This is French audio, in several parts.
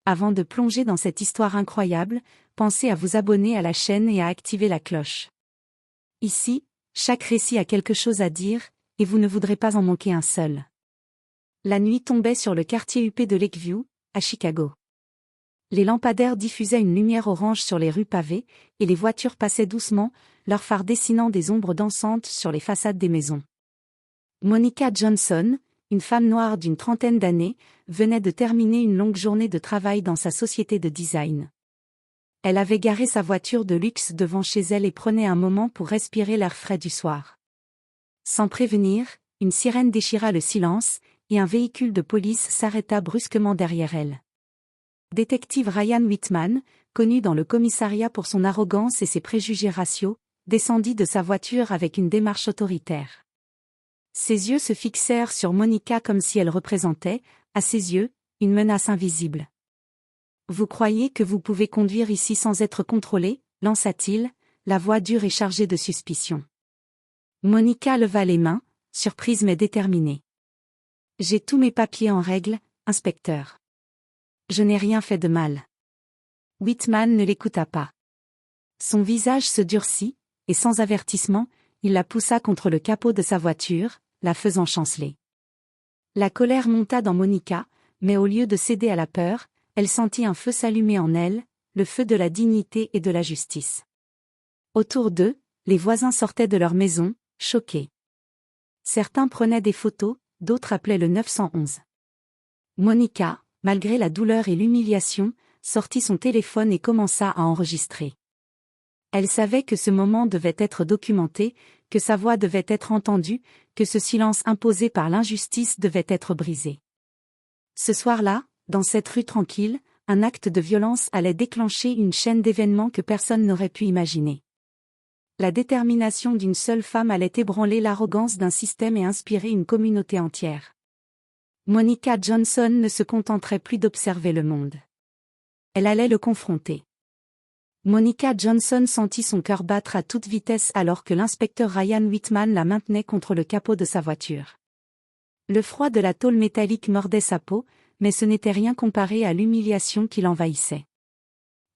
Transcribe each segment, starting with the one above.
Avant de plonger dans cette histoire incroyable, pensez à vous abonner à la chaîne et à activer la cloche. Ici, chaque récit a quelque chose à dire, et vous ne voudrez pas en manquer un seul. La nuit tombait sur le quartier huppé de Lakeview, à Chicago. Les lampadaires diffusaient une lumière orange sur les rues pavées, et les voitures passaient doucement, leurs phares dessinant des ombres dansantes sur les façades des maisons. Monica Johnson, une femme noire d'une trentaine d'années, venait de terminer une longue journée de travail dans sa société de design. Elle avait garé sa voiture de luxe devant chez elle et prenait un moment pour respirer l'air frais du soir. Sans prévenir, une sirène déchira le silence, et un véhicule de police s'arrêta brusquement derrière elle. Détective Ryan Whitman, connu dans le commissariat pour son arrogance et ses préjugés raciaux, descendit de sa voiture avec une démarche autoritaire. Ses yeux se fixèrent sur Monica comme si elle représentait, à ses yeux, une menace invisible. « Vous croyez que vous pouvez conduire ici sans être contrôlé ?» lança-t-il, la voix dure et chargée de suspicion. Monica leva les mains, surprise mais déterminée. « J'ai tous mes papiers en règle, inspecteur. Je n'ai rien fait de mal. » Whitman ne l'écouta pas. Son visage se durcit, et sans avertissement, il la poussa contre le capot de sa voiture, la faisant chanceler. La colère monta dans Monica, mais au lieu de céder à la peur, elle sentit un feu s'allumer en elle, le feu de la dignité et de la justice. Autour d'eux, les voisins sortaient de leur maison, choqués. Certains prenaient des photos, d'autres appelaient le 911. Monica, malgré la douleur et l'humiliation, sortit son téléphone et commença à enregistrer. Elle savait que ce moment devait être documenté, que sa voix devait être entendue, que ce silence imposé par l'injustice devait être brisé. Ce soir-là, dans cette rue tranquille, un acte de violence allait déclencher une chaîne d'événements que personne n'aurait pu imaginer. La détermination d'une seule femme allait ébranler l'arrogance d'un système et inspirer une communauté entière. Monica Johnson ne se contenterait plus d'observer le monde. Elle allait le confronter. Monica Johnson sentit son cœur battre à toute vitesse alors que l'inspecteur Ryan Whitman la maintenait contre le capot de sa voiture. Le froid de la tôle métallique mordait sa peau, mais ce n'était rien comparé à l'humiliation qui l'envahissait.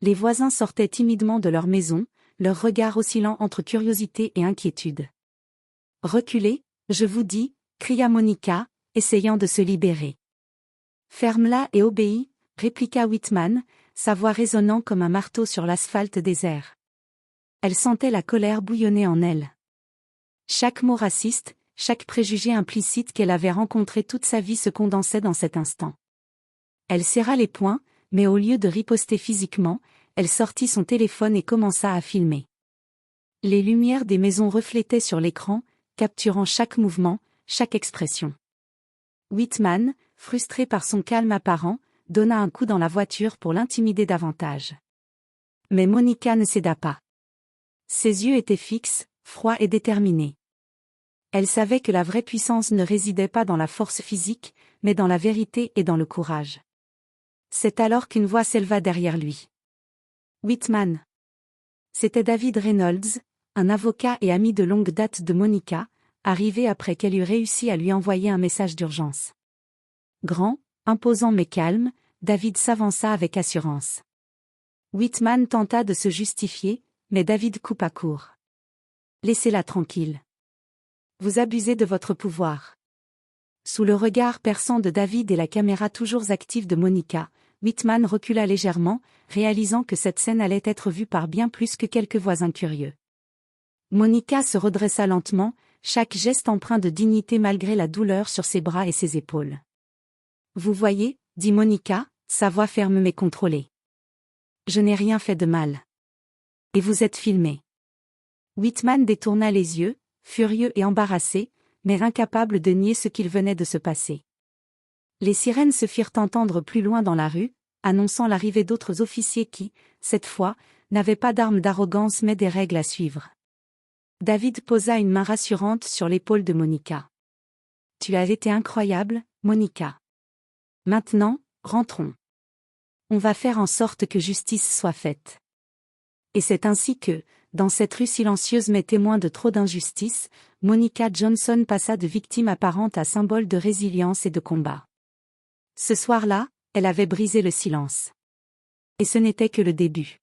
Les voisins sortaient timidement de leur maison, leur regard oscillant entre curiosité et inquiétude. « Reculez, je vous dis » cria Monica, essayant de se libérer. « Ferme-la et obéis » répliqua Whitman, sa voix résonnant comme un marteau sur l'asphalte désert. Elle sentait la colère bouillonner en elle. Chaque mot raciste, chaque préjugé implicite qu'elle avait rencontré toute sa vie se condensait dans cet instant. Elle serra les poings, mais au lieu de riposter physiquement, elle sortit son téléphone et commença à filmer. Les lumières des maisons reflétaient sur l'écran, capturant chaque mouvement, chaque expression. Whitman, frustré par son calme apparent, donna un coup dans la voiture pour l'intimider davantage. Mais Monica ne céda pas. Ses yeux étaient fixes, froids et déterminés. Elle savait que la vraie puissance ne résidait pas dans la force physique, mais dans la vérité et dans le courage. C'est alors qu'une voix s'éleva derrière lui. « Whitman !» C'était David Reynolds, un avocat et ami de longue date de Monica, arrivé après qu'elle eut réussi à lui envoyer un message d'urgence. Grand, imposant mais calme, David s'avança avec assurance. Whitman tenta de se justifier, mais David coupa court. « Laissez-la tranquille. Vous abusez de votre pouvoir. » Sous le regard perçant de David et la caméra toujours active de Monica, Whitman recula légèrement, réalisant que cette scène allait être vue par bien plus que quelques voisins curieux. Monica se redressa lentement, chaque geste empreint de dignité malgré la douleur sur ses bras et ses épaules. « Vous voyez, » dit Monica, sa voix ferme mais contrôlée. « Je n'ai rien fait de mal. Et vous êtes filmé. » Whitman détourna les yeux, furieux et embarrassé, mais incapable de nier ce qu'il venait de se passer. Les sirènes se firent entendre plus loin dans la rue, annonçant l'arrivée d'autres officiers qui, cette fois, n'avaient pas d'armes d'arrogance mais des règles à suivre. David posa une main rassurante sur l'épaule de Monica. « Tu as été incroyable, Monica. Maintenant, rentrons. On va faire en sorte que justice soit faite. » Et c'est ainsi que, dans cette rue silencieuse mais témoin de trop d'injustice, Monica Johnson passa de victime apparente à symbole de résilience et de combat. Ce soir-là, elle avait brisé le silence. Et ce n'était que le début.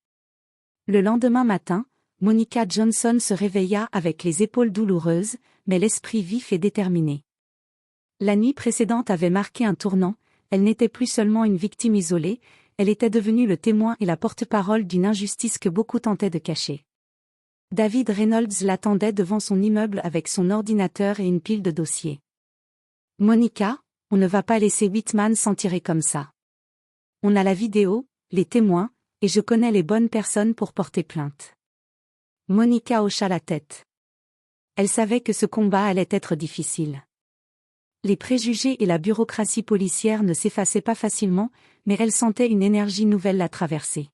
Le lendemain matin, Monica Johnson se réveilla avec les épaules douloureuses, mais l'esprit vif et déterminé. La nuit précédente avait marqué un tournant, elle n'était plus seulement une victime isolée, elle était devenue le témoin et la porte-parole d'une injustice que beaucoup tentaient de cacher. David Reynolds l'attendait devant son immeuble avec son ordinateur et une pile de dossiers. « Monica, on ne va pas laisser Whitman s'en tirer comme ça. On a la vidéo, les témoins, et je connais les bonnes personnes pour porter plainte. » Monica hocha la tête. Elle savait que ce combat allait être difficile. Les préjugés et la bureaucratie policière ne s'effaçaient pas facilement, mais elle sentait une énergie nouvelle la traverser.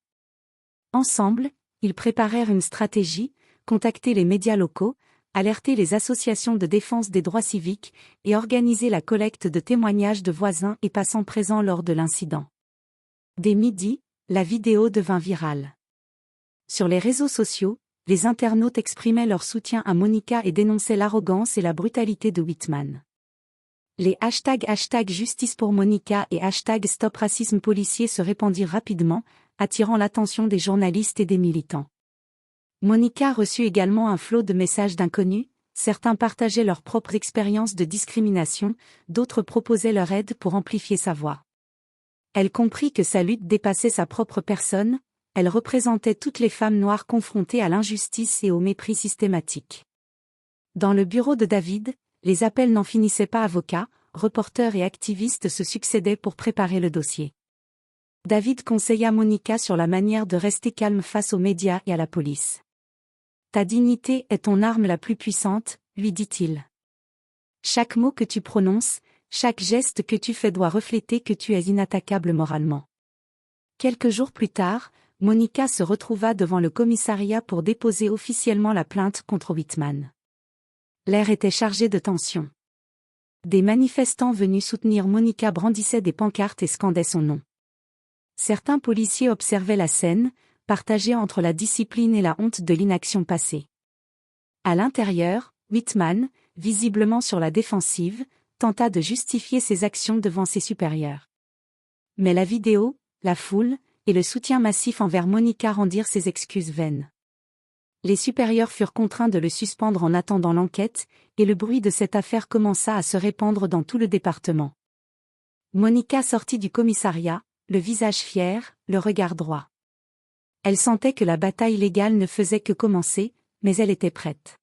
Ensemble, ils préparèrent une stratégie, contacter les médias locaux, alerter les associations de défense des droits civiques et organiser la collecte de témoignages de voisins et passants présents lors de l'incident. Dès midi, la vidéo devint virale. Sur les réseaux sociaux, les internautes exprimaient leur soutien à Monica et dénonçaient l'arrogance et la brutalité de Whitman. Les #, justice pour Monica et #stop racisme policier se répandirent rapidement, attirant l'attention des journalistes et des militants. Monica reçut également un flot de messages d'inconnus, certains partageaient leur propre expérience de discrimination, d'autres proposaient leur aide pour amplifier sa voix. Elle comprit que sa lutte dépassait sa propre personne, elle représentait toutes les femmes noires confrontées à l'injustice et au mépris systématique. Dans le bureau de David, les appels n'en finissaient pas. Avocats, reporters et activistes se succédaient pour préparer le dossier. David conseilla Monica sur la manière de rester calme face aux médias et à la police. « Ta dignité est ton arme la plus puissante », lui dit-il. « Chaque mot que tu prononces, chaque geste que tu fais doit refléter que tu es inattaquable moralement. » Quelques jours plus tard, Monica se retrouva devant le commissariat pour déposer officiellement la plainte contre Whitman. L'air était chargé de tension. Des manifestants venus soutenir Monica brandissaient des pancartes et scandaient son nom. Certains policiers observaient la scène, partagés entre la discipline et la honte de l'inaction passée. À l'intérieur, Whitman, visiblement sur la défensive, tenta de justifier ses actions devant ses supérieurs. Mais la vidéo, la foule, et le soutien massif envers Monica rendirent ses excuses vaines. Les supérieurs furent contraints de le suspendre en attendant l'enquête, et le bruit de cette affaire commença à se répandre dans tout le département. Monica sortit du commissariat, le visage fier, le regard droit. Elle sentait que la bataille légale ne faisait que commencer, mais elle était prête.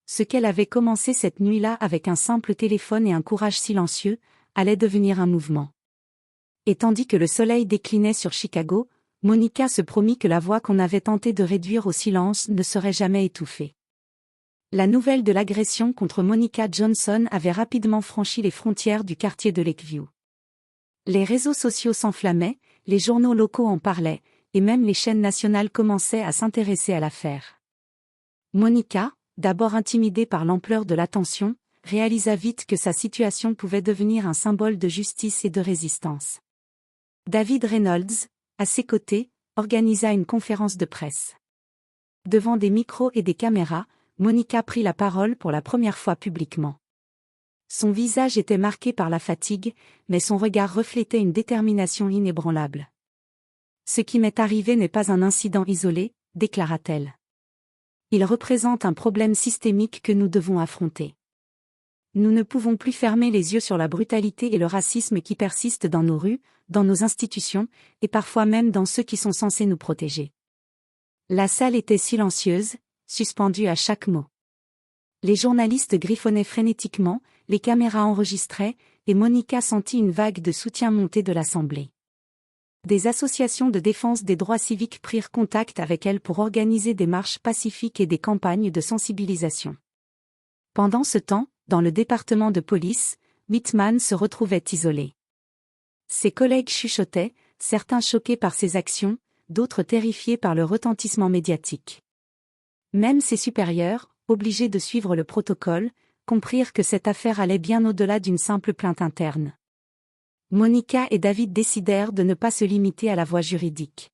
Ce qu'elle avait commencé cette nuit-là avec un simple téléphone et un courage silencieux, allait devenir un mouvement. Et tandis que le soleil déclinait sur Chicago, Monica se promit que la voix qu'on avait tenté de réduire au silence ne serait jamais étouffée. La nouvelle de l'agression contre Monica Johnson avait rapidement franchi les frontières du quartier de Lakeview. Les réseaux sociaux s'enflammaient, les journaux locaux en parlaient, et même les chaînes nationales commençaient à s'intéresser à l'affaire. Monica, d'abord intimidée par l'ampleur de l'attention, réalisa vite que sa situation pouvait devenir un symbole de justice et de résistance. David Reynolds, à ses côtés, organisa une conférence de presse. Devant des micros et des caméras, Monica prit la parole pour la première fois publiquement. Son visage était marqué par la fatigue, mais son regard reflétait une détermination inébranlable. « Ce qui m'est arrivé n'est pas un incident isolé », déclara-t-elle. « Il représente un problème systémique que nous devons affronter. Nous ne pouvons plus fermer les yeux sur la brutalité et le racisme qui persistent dans nos rues, dans nos institutions, et parfois même dans ceux qui sont censés nous protéger. » La salle était silencieuse, suspendue à chaque mot. Les journalistes griffonnaient frénétiquement, les caméras enregistraient, et Monica sentit une vague de soutien monter de l'Assemblée. Des associations de défense des droits civiques prirent contact avec elle pour organiser des marches pacifiques et des campagnes de sensibilisation. Pendant ce temps, dans le département de police, Whitman se retrouvait isolé. Ses collègues chuchotaient, certains choqués par ses actions, d'autres terrifiés par le retentissement médiatique. Même ses supérieurs, obligés de suivre le protocole, comprirent que cette affaire allait bien au-delà d'une simple plainte interne. Monica et David décidèrent de ne pas se limiter à la voie juridique.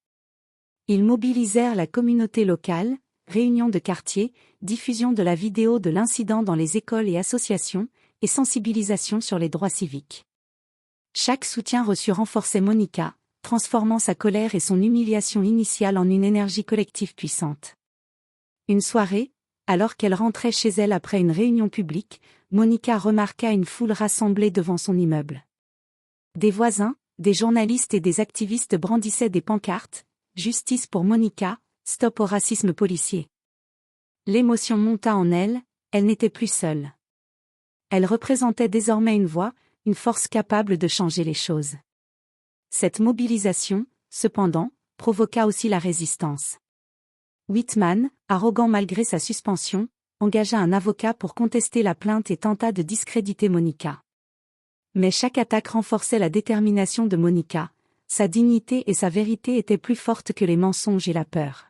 Ils mobilisèrent la communauté locale, réunions de quartier, diffusion de la vidéo de l'incident dans les écoles et associations, et sensibilisation sur les droits civiques. Chaque soutien reçu renforçait Monica, transformant sa colère et son humiliation initiale en une énergie collective puissante. Une soirée, alors qu'elle rentrait chez elle après une réunion publique, Monica remarqua une foule rassemblée devant son immeuble. Des voisins, des journalistes et des activistes brandissaient des pancartes « Justice pour Monica, stop au racisme policier ». L'émotion monta en elle, elle n'était plus seule. Elle représentait désormais une voix, une force capable de changer les choses. Cette mobilisation, cependant, provoqua aussi la résistance. Whitman, arrogant malgré sa suspension, engagea un avocat pour contester la plainte et tenta de discréditer Monica. Mais chaque attaque renforçait la détermination de Monica, sa dignité et sa vérité étaient plus fortes que les mensonges et la peur.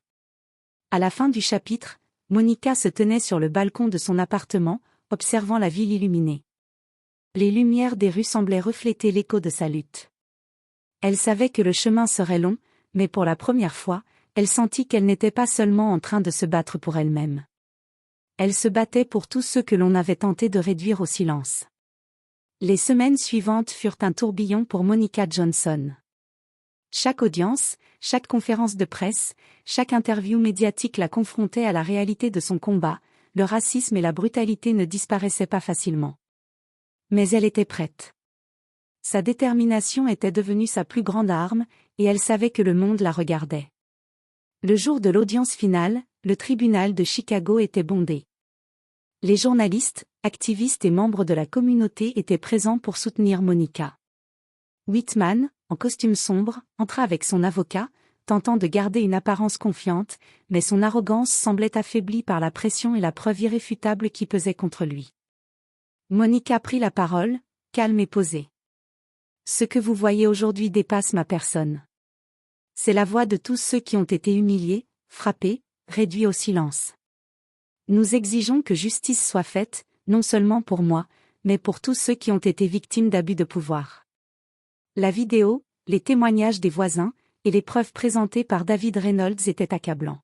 À la fin du chapitre, Monica se tenait sur le balcon de son appartement, observant la ville illuminée. Les lumières des rues semblaient refléter l'écho de sa lutte. Elle savait que le chemin serait long, mais pour la première fois, elle sentit qu'elle n'était pas seulement en train de se battre pour elle-même. Elle se battait pour tous ceux que l'on avait tenté de réduire au silence. Les semaines suivantes furent un tourbillon pour Monica Johnson. Chaque audience, chaque conférence de presse, chaque interview médiatique la confrontait à la réalité de son combat, le racisme et la brutalité ne disparaissaient pas facilement. Mais elle était prête. Sa détermination était devenue sa plus grande arme, et elle savait que le monde la regardait. Le jour de l'audience finale, le tribunal de Chicago était bondé. Les journalistes, activistes et membres de la communauté étaient présents pour soutenir Monica. Whitman, en costume sombre, entra avec son avocat, tentant de garder une apparence confiante, mais son arrogance semblait affaiblie par la pression et la preuve irréfutable qui pesait contre lui. Monica prit la parole, calme et posée. Ce que vous voyez aujourd'hui dépasse ma personne. C'est la voix de tous ceux qui ont été humiliés, frappés, réduits au silence. Nous exigeons que justice soit faite, non seulement pour moi, mais pour tous ceux qui ont été victimes d'abus de pouvoir. La vidéo, les témoignages des voisins, et les preuves présentées par David Reynolds étaient accablants.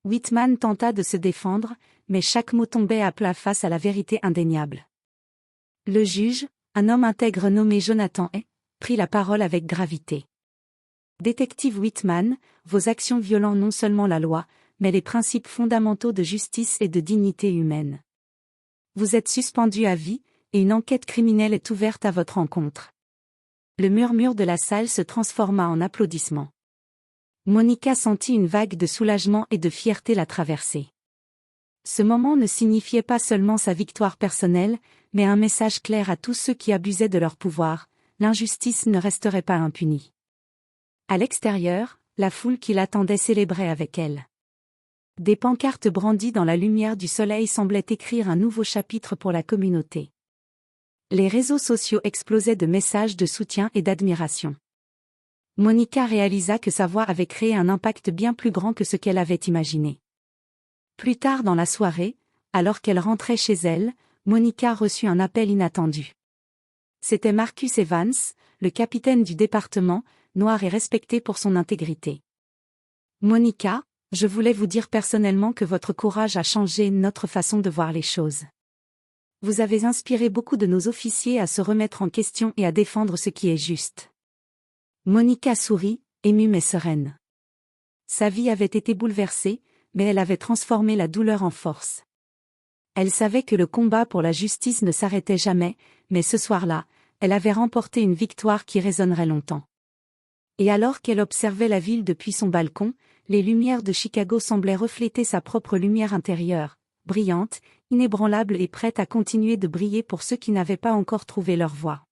Whitman tenta de se défendre, mais chaque mot tombait à plat face à la vérité indéniable. Le juge, un homme intègre nommé Jonathan Hay, prit la parole avec gravité. Détective Whitman, vos actions violant non seulement la loi, mais les principes fondamentaux de justice et de dignité humaine. Vous êtes suspendu à vie, et une enquête criminelle est ouverte à votre encontre. Le murmure de la salle se transforma en applaudissements. Monica sentit une vague de soulagement et de fierté la traverser. Ce moment ne signifiait pas seulement sa victoire personnelle, mais un message clair à tous ceux qui abusaient de leur pouvoir, l'injustice ne resterait pas impunie. À l'extérieur, la foule qui l'attendait célébrait avec elle. Des pancartes brandies dans la lumière du soleil semblaient écrire un nouveau chapitre pour la communauté. Les réseaux sociaux explosaient de messages de soutien et d'admiration. Monica réalisa que sa voix avait créé un impact bien plus grand que ce qu'elle avait imaginé. Plus tard dans la soirée, alors qu'elle rentrait chez elle, Monica reçut un appel inattendu. C'était Marcus Evans, le capitaine du département, noir et respecté pour son intégrité. Monica, je voulais vous dire personnellement que votre courage a changé notre façon de voir les choses. Vous avez inspiré beaucoup de nos officiers à se remettre en question et à défendre ce qui est juste. Monica sourit, émue mais sereine. Sa vie avait été bouleversée, mais elle avait transformé la douleur en force. Elle savait que le combat pour la justice ne s'arrêtait jamais, mais ce soir-là, elle avait remporté une victoire qui résonnerait longtemps. Et alors qu'elle observait la ville depuis son balcon, les lumières de Chicago semblaient refléter sa propre lumière intérieure, brillante, inébranlable et prête à continuer de briller pour ceux qui n'avaient pas encore trouvé leur voie.